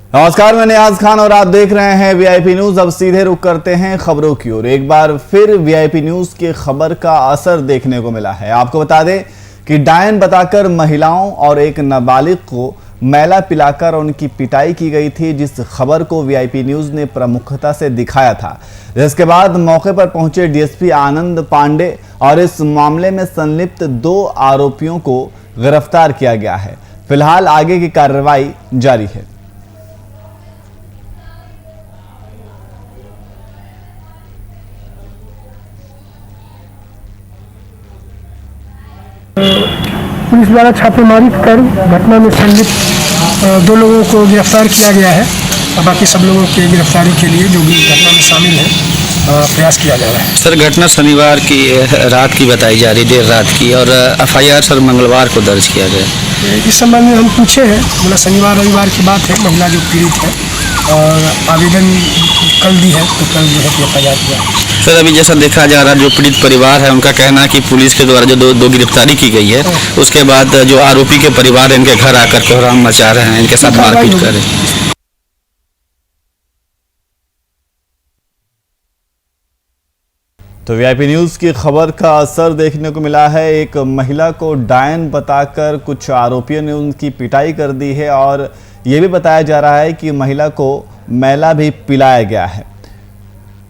नमस्कार, मैं नियाज खान और आप देख रहे हैं वीआईपी न्यूज। अब सीधे रुख करते हैं खबरों की ओर। एक बार फिर वीआईपी न्यूज की खबर का असर देखने को मिला है। आपको बता दें कि डायन बताकर महिलाओं और एक नाबालिग को मैला पिलाकर उनकी पिटाई की गई थी, जिस खबर को वीआईपी न्यूज ने प्रमुखता से दिखाया था। जिसके बाद मौके पर पहुंचे डीएसपी आनंद पांडे और इस मामले में संलिप्त 2 आरोपियों को गिरफ्तार किया गया है। फिलहाल आगे की कार्रवाई जारी है। पुलिस द्वारा छापेमारी कर घटना में संलिप्त 2 लोगों को गिरफ्तार किया गया है और बाकी सब लोगों की गिरफ्तारी के लिए जो भी घटना में शामिल है प्रयास किया जा रहा है। सर, घटना शनिवार की रात की बताई जा रही, देर रात की, और एफआईआर सर मंगलवार को दर्ज किया गया। इस संबंध में हम पूछे हैं, मतलब शनिवार रविवार की बात है। महिला जो पीड़ित है और आवेदन कल दी है, तो कल जो है एफआईआर किया। सर, अभी जैसा देखा जा रहा है, जो पीड़ित परिवार है उनका कहना है कि पुलिस के द्वारा जो दो गिरफ्तारी की गई है, उसके बाद जो आरोपी के परिवार इनके घर आकर कोहराम मचा रहे हैं, इनके साथ मारपीट कर रहे हैं। तो वीआईपी न्यूज की खबर का असर देखने को मिला है। एक महिला को डायन बताकर कुछ आरोपियों ने उनकी पिटाई कर दी है और ये भी बताया जा रहा है कि महिला को मैला भी पिलाया गया है।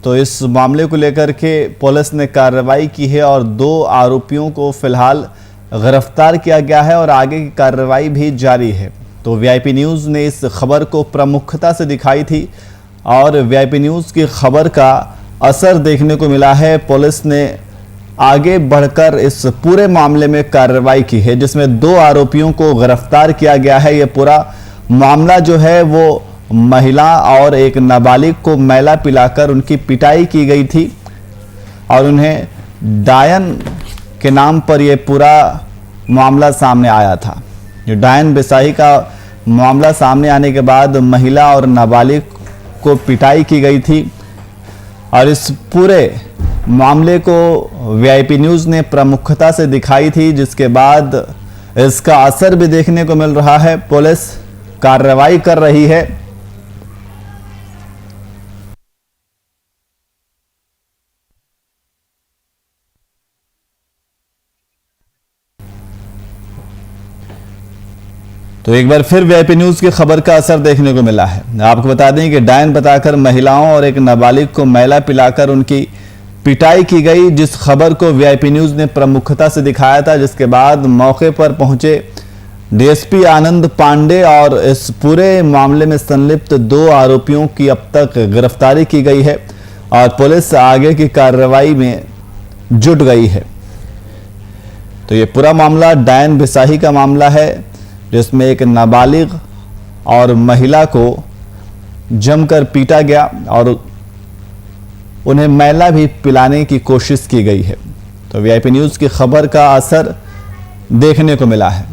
तो इस मामले को लेकर के पुलिस ने कार्रवाई की है और 2 आरोपियों को फिलहाल गिरफ्तार किया गया है और आगे की कार्रवाई भी जारी है। तो वीआईपी न्यूज ने इस खबर को प्रमुखता से दिखाई थी और वीआईपी न्यूज की खबर का असर देखने को मिला है। पुलिस ने आगे बढ़कर इस पूरे मामले में कार्रवाई की है, जिसमें 2 आरोपियों को गिरफ्तार किया गया है। ये पूरा मामला जो है वो महिला और एक नाबालिग को मैला पिलाकर उनकी पिटाई की गई थी और उन्हें डायन के नाम पर यह पूरा मामला सामने आया था। जो डायन बेसाही का मामला सामने आने के बाद महिला और नाबालिग को पिटाई की गई थी और इस पूरे मामले को वीआईपी न्यूज ने प्रमुखता से दिखाई थी, जिसके बाद इसका असर भी देखने को मिल रहा है। पुलिस कार्रवाई कर रही है। तो एक बार फिर वीआईपी न्यूज की खबर का असर देखने को मिला है। आपको बता दें कि डायन बताकर महिलाओं और एक नाबालिग को मैला पिलाकर उनकी पिटाई की गई, जिस खबर को वीआईपी न्यूज ने प्रमुखता से दिखाया था। जिसके बाद मौके पर पहुंचे डीएसपी आनंद पांडे और इस पूरे मामले में संलिप्त 2 आरोपियों की अब तक गिरफ्तारी की गई है और पुलिस आगे की कार्रवाई में जुट गई है। तो ये पूरा मामला डायन बेसाही का मामला है, जिसमें एक नाबालिग और महिला को जमकर पीटा गया और उन्हें मैला भी पिलाने की कोशिश की गई है। तो वीआईपी न्यूज की खबर का असर देखने को मिला है।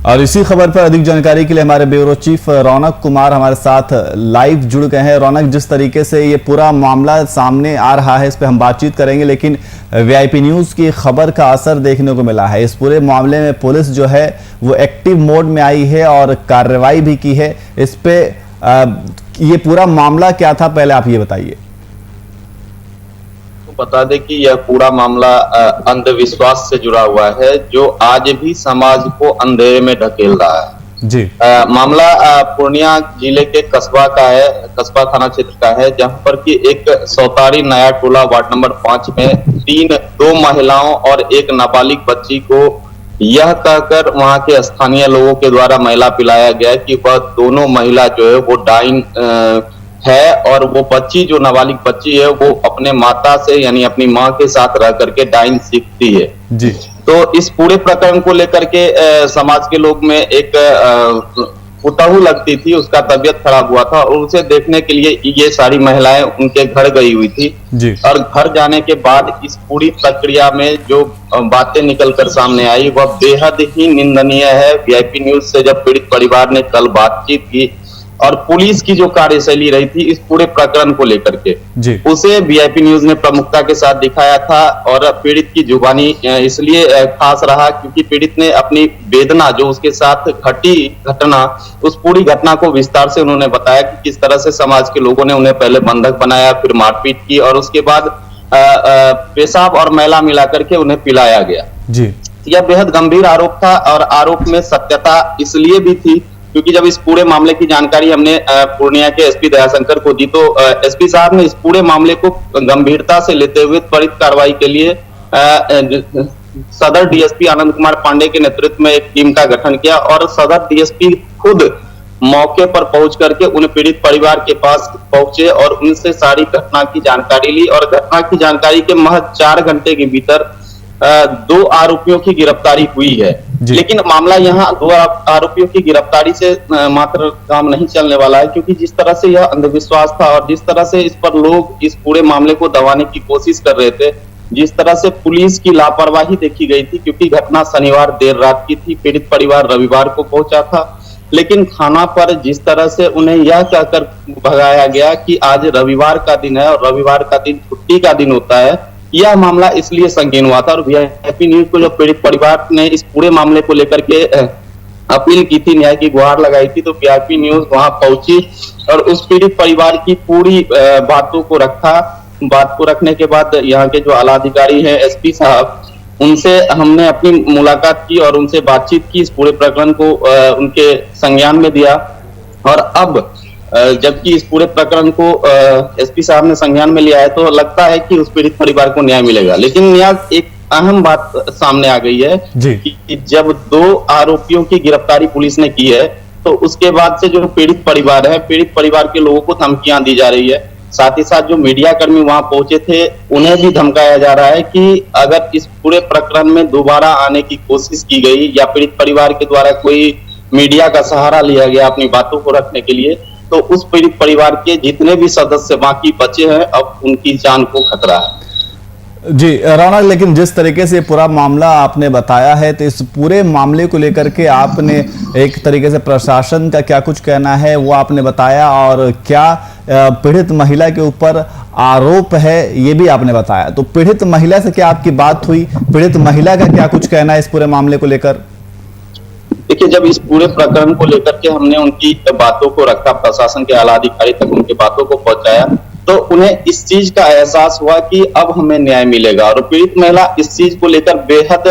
और इसी खबर पर अधिक जानकारी के लिए हमारे ब्यूरो चीफ रौनक कुमार हमारे साथ लाइव जुड़ गए हैं। रौनक, जिस तरीके से ये पूरा मामला सामने आ रहा है, इस पे हम बातचीत करेंगे, लेकिन वीआईपी न्यूज की खबर का असर देखने को मिला है। इस पूरे मामले में पुलिस जो है वो एक्टिव मोड में आई है और कार्रवाई भी की है। इस पे ये पूरा मामला क्या था, पहले आप ये बताइए। बता दें कि यह पूरा मामला अंधविश्वास से जुड़ा हुआ है, जो आज भी समाज को अंधेरे में ढकेल रहा है जी। मामला पूर्णिया जिले के कस्बा का है, कस्बा थाना क्षेत्र का है, जहां पर कि एक सौतारी नया टोला वार्ड नंबर 5 में 2 महिलाओं और एक नाबालिग बच्ची को यह कहकर वहां के स्थानीय लोगों के द्वारा मैला पिलाया गया कि वह दोनों महिला जो है वो डाइन है और वो बच्ची जो नाबालिग बच्ची है वो अपने माता से यानी अपनी माँ के साथ रह करके डाइन सीखती है जी। तो इस पूरे प्रकरण को लेकर के समाज के लोग में एक उताहू लगती थी, उसका तबीयत खराब हुआ था और उसे देखने के लिए ये सारी महिलाएं उनके घर गई हुई थी जी। और घर जाने के बाद इस पूरी प्रक्रिया में जो बातें निकलकर सामने आई वह बेहद ही निंदनीय है। वीआईपी न्यूज से जब पीड़ित परिवार ने कल बातचीत की और पुलिस की जो कार्यशैली रही थी इस पूरे प्रकरण को लेकर के जी। उसे वीआईपी न्यूज ने प्रमुखता के साथ दिखाया था। और पीड़ित की जुबानी इसलिए खास रहा क्योंकि पीड़ित ने अपनी वेदना जो उसके साथ घटी घटना, उस पूरी घटना को विस्तार से उन्होंने बताया कि किस तरह से समाज के लोगों ने उन्हें पहले बंधक बनाया, फिर मारपीट की और उसके बाद पेशाब और मैला मिलाकर के उन्हें पिलाया गया जी। यह बेहद गंभीर आरोप था और आरोप में सत्यता इसलिए भी थी क्योंकि जब इस पूरे मामले की जानकारी हमने पूर्णिया के एसपी दयाशंकर को दी तो एसपी साहब ने इस पूरे मामले को गंभीरता से लेते हुए त्वरित कार्रवाई के लिए सदर डीएसपी आनंद कुमार पांडे के नेतृत्व में एक टीम का गठन किया और सदर डीएसपी खुद मौके पर पहुंच करके उन पीड़ित परिवार के पास पहुंचे और उनसे सारी घटना की जानकारी ली और घटना की जानकारी के महज 4 घंटे के भीतर 2 आरोपियों की गिरफ्तारी हुई है। लेकिन मामला यहाँ 2 आरोपियों की गिरफ्तारी से मात्र काम नहीं चलने वाला है क्योंकि जिस तरह से यह अंधविश्वास था और जिस तरह से इस पर लोग इस पूरे मामले को दबाने की कोशिश कर रहे थे, जिस तरह से पुलिस की लापरवाही देखी गई थी क्योंकि घटना शनिवार देर रात की थी, पीड़ित परिवार रविवार को पहुंचा था, लेकिन थाना पर जिस तरह से उन्हें यह कहकर भगाया गया कि आज रविवार का दिन है और रविवार का दिन छुट्टी का दिन होता है, यह मामला इसलिए संगीन हुआ था। और वीआईपी न्यूज को जब पीड़ित परिवार ने इस पूरे मामले को लेकर के अपील की थी, न्याय की गुहार लगाई थी, तो वीआईपी न्यूज वहां पहुंची और उस पीड़ित परिवार की पूरी बातों को रखा। बात को रखने के बाद यहाँ के जो आला अधिकारी हैं एसपी साहब, उनसे हमने अपनी मुलाकात की और उनसे बातचीत की, इस पूरे प्रकरण को उनके संज्ञान में दिया। और अब जबकि इस पूरे प्रकरण को एसपी साहब ने संज्ञान में लिया है तो लगता है कि उस पीड़ित परिवार को न्याय मिलेगा। लेकिन न्याय एक अहम बात सामने आ गई है कि जब 2 आरोपियों की गिरफ्तारी पुलिस ने की है तो उसके बाद से जो पीड़ित परिवार है, पीड़ित परिवार के लोगों को धमकियां दी जा रही है। साथ ही साथ जो मीडिया कर्मी वहां पहुंचे थे उन्हें भी धमकाया जा रहा है कि अगर इस पूरे प्रकरण में दोबारा आने की कोशिश की गई या पीड़ित परिवार के द्वारा कोई मीडिया का सहारा लिया गया अपनी बातों को रखने के लिए, तो उस पीड़ित परिवार के जितने भी सदस्य बाकी बचे हैं अब उनकी जान को खतरा है। जी रौनक, लेकिन जिस तरीके से पूरा मामला आपने बताया है तो इस पूरे मामले को लेकर के आपने एक तरीके से प्रशासन का क्या कुछ कहना है वो आपने बताया और क्या पीड़ित महिला के ऊपर आरोप है ये भी आपने बताया। तो पीड़ित महिला से क्या आपकी बात हुई, पीड़ित महिला का क्या कुछ कहना है इस पूरे मामले को लेकर? देखिए, जब इस पूरे प्रकरण को लेकर के हमने उनकी बातों को रखा, प्रशासन के आला अधिकारी तक उनकी बातों को पहुंचाया, तो उन्हें इस चीज का एहसास हुआ कि अब हमें न्याय मिलेगा। और पीड़ित महिला इस चीज को लेकर बेहद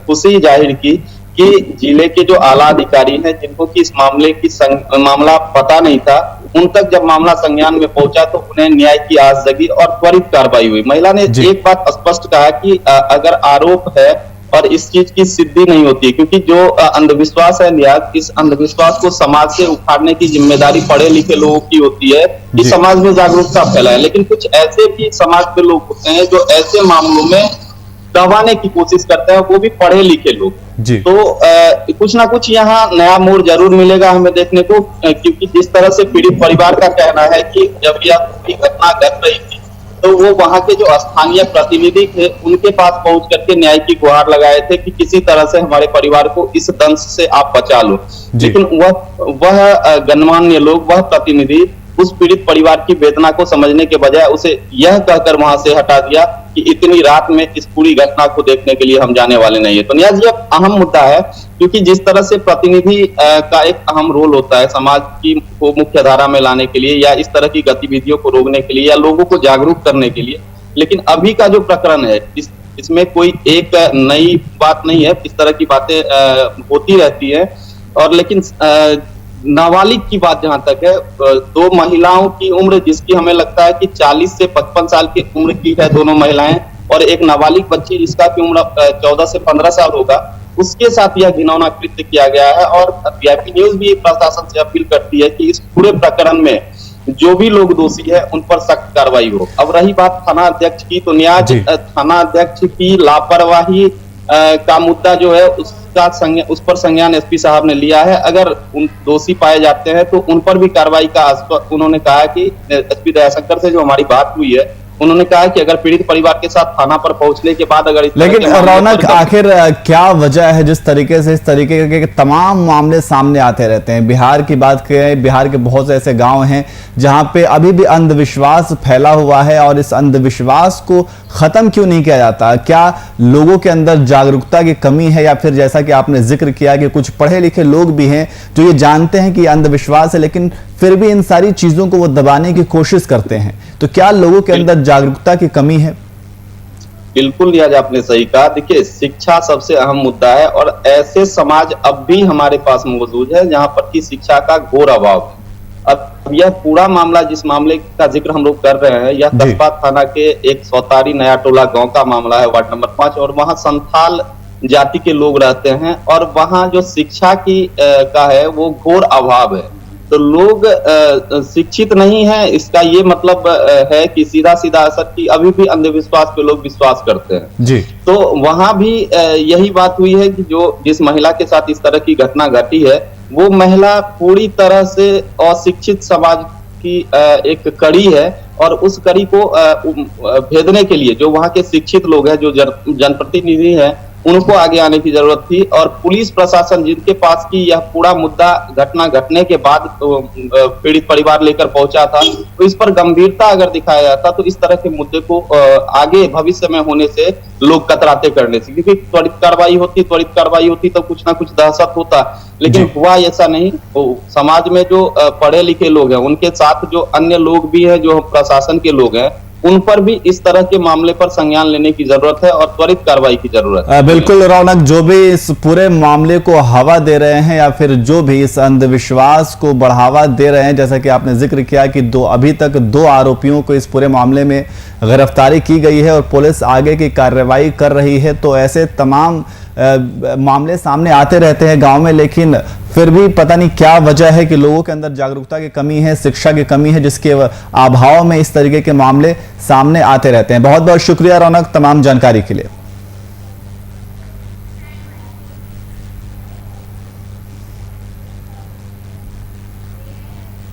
खुशी जाहिर की कि जिले के जो आला अधिकारी हैं जिनको कि इस मामले की मामला पता नहीं था, उन तक जब मामला संज्ञान में पहुंचा तो उन्हें न्याय की आस जगी और त्वरित कार्रवाई हुई। महिला ने एक बात स्पष्ट कहा कि अगर आरोप है और इस चीज की सिद्धि नहीं होती, क्योंकि जो अंधविश्वास है नियाज, इस अंधविश्वास को समाज से उखाड़ने की जिम्मेदारी पढ़े लिखे लोगों की होती है कि समाज में जागरूकता फैलाए। लेकिन कुछ ऐसे भी समाज के लोग होते हैं जो ऐसे मामलों में दबाने की कोशिश करते हैं, वो भी पढ़े लिखे लोग। तो कुछ ना कुछ यहाँ नया मोड़ जरूर मिलेगा हमें देखने को, क्योंकि जिस तरह से पीड़ित परिवार का कहना है कि जब यह पूरी घटना घट रही थी तो वो वहां के जो स्थानीय प्रतिनिधि थे उनके पास पहुंच करके न्याय की गुहार लगाए थे कि किसी तरह से हमारे परिवार को इस दंश से आप बचा लो। लेकिन वह गणमान्य लोग, वह प्रतिनिधि उस पीड़ित परिवार की वेदना को समझने के बजाय उसे यह कहकर वहां से हटा दिया कि इतनी रात में इस पूरी घटना को देखने के लिए हम जाने वाले नहीं है। तो नियाज, ये अहम मुद्दा है क्योंकि जिस तरह से प्रतिनिधि का एक अहम रोल होता है समाज की को मुख्य धारा में लाने के लिए या इस तरह की गतिविधियों को रोकने के लिए या लोगों को जागरूक करने के लिए, लेकिन अभी का जो प्रकरण है इसमें कोई एक नई बात नहीं है, इस तरह की बातें होती रहती है। और लेकिन नाबालिग की बात जहां तक है, 2 महिलाओं की उम्र जिसकी हमें लगता है कि 40 से 55 साल की उम्र की है दोनों महिलाएं, और एक नाबालिग बच्ची जिसका की उम्र 14 से 15 साल होगा, उसके साथ यह घिनौना कृत्य किया गया है। और वीआईपी न्यूज भी प्रशासन से अपील करती है कि इस पूरे प्रकरण में जो भी लोग दोषी है उन पर सख्त कार्रवाई हो। अब रही बात थाना अध्यक्ष की, तो न्याज थाना अध्यक्ष की लापरवाही का मुद्दा जो है उस पर संज्ञान एसपी साहब ने लिया है। अगर उन दोषी पाए जाते हैं तो उन पर भी कार्रवाई का उन्होंने कहा कि एसपी दयाशंकर से जो हमारी बात हुई है उन्होंने कहा कि अगर पीड़ित परिवार के साथ थाना पर पहुंचने के बाद अगर लेकिन रौनक, आखिर क्या वजह है जिस तरीके से इस तरीके के तमाम मामले सामने आते रहते हैं? बिहार की बात करें, बिहार के बहुत से ऐसे गांव हैं जहां पे अभी भी अंधविश्वास फैला हुआ है, और इस अंधविश्वास को खत्म क्यों नहीं किया जाता? क्या लोगों के अंदर जागरूकता की कमी है, या फिर जैसा कि आपने जिक्र किया कि कुछ पढ़े लिखे लोग भी हैं जो ये जानते हैं कि अंधविश्वास है, लेकिन फिर भी इन सारी चीजों को वो दबाने की कोशिश करते हैं? तो क्या लोगों के अंदर जागरूकता की कमी है? बिल्कुल रियाज, आपने सही कहा। देखिए, शिक्षा सबसे अहम मुद्दा है और ऐसे समाज अब भी हमारे पास मौजूद है जहां पर की शिक्षा का घोर अभाव है। अब यह पूरा मामला, जिस मामले का जिक्र हम लोग कर रहे हैं, यह कस्बा थाना के एक सौतारी नया टोला गांव का मामला है, वार्ड नंबर 5, और वहां संथाल जाति के लोग रहते हैं और वहां जो शिक्षा की का है वो घोर अभाव है। तो लोग शिक्षित नहीं है, इसका ये मतलब है कि सीधा सीधा असर की अभी भी अंधविश्वास पे लोग विश्वास करते हैं जी। तो वहां भी यही बात हुई है कि जिस महिला के साथ इस तरह की घटना घटी है, वो महिला पूरी तरह से अशिक्षित समाज की एक कड़ी है, और उस कड़ी को भेदने के लिए जो वहां के शिक्षित लोग हैं, जो जनप्रतिनिधि हैं, उनको आगे आने की जरूरत थी। और पुलिस प्रशासन, जिनके पास की यह पूरा मुद्दा घटना घटने के बाद पीड़ित परिवार लेकर पहुंचा था, तो इस पर गंभीरता अगर दिखाया जाता तो इस तरह के मुद्दे को आगे भविष्य में होने से लोग कतराते करने से, क्योंकि त्वरित कार्रवाई होती तो कुछ ना कुछ दहशत होता, लेकिन हुआ ऐसा नहीं। तो समाज में जो पढ़े लिखे लोग हैं, उनके साथ जो अन्य लोग भी हैं, जो प्रशासन के लोग हैं, उन पर भी इस तरह के मामले पर संज्ञान लेने की जरूरत है और त्वरित कार्रवाई की जरूरत है। बिल्कुल रौनक, जो भी इस पूरे मामले को हवा दे रहे हैं या फिर जो भी इस अंधविश्वास को बढ़ावा दे रहे हैं, जैसा कि आपने जिक्र किया कि अभी तक 2 आरोपियों को इस पूरे मामले में गिरफ्तारी की गई है और पुलिस आगे की कार्रवाई कर रही है, तो ऐसे तमाम मामले सामने आते रहते हैं गांव में, लेकिन फिर भी पता नहीं क्या वजह है कि लोगों के अंदर जागरूकता की कमी है, शिक्षा की कमी है, जिसके अभाव में इस तरीके के मामले सामने आते रहते हैं। बहुत बहुत शुक्रिया रौनक तमाम जानकारी के लिए।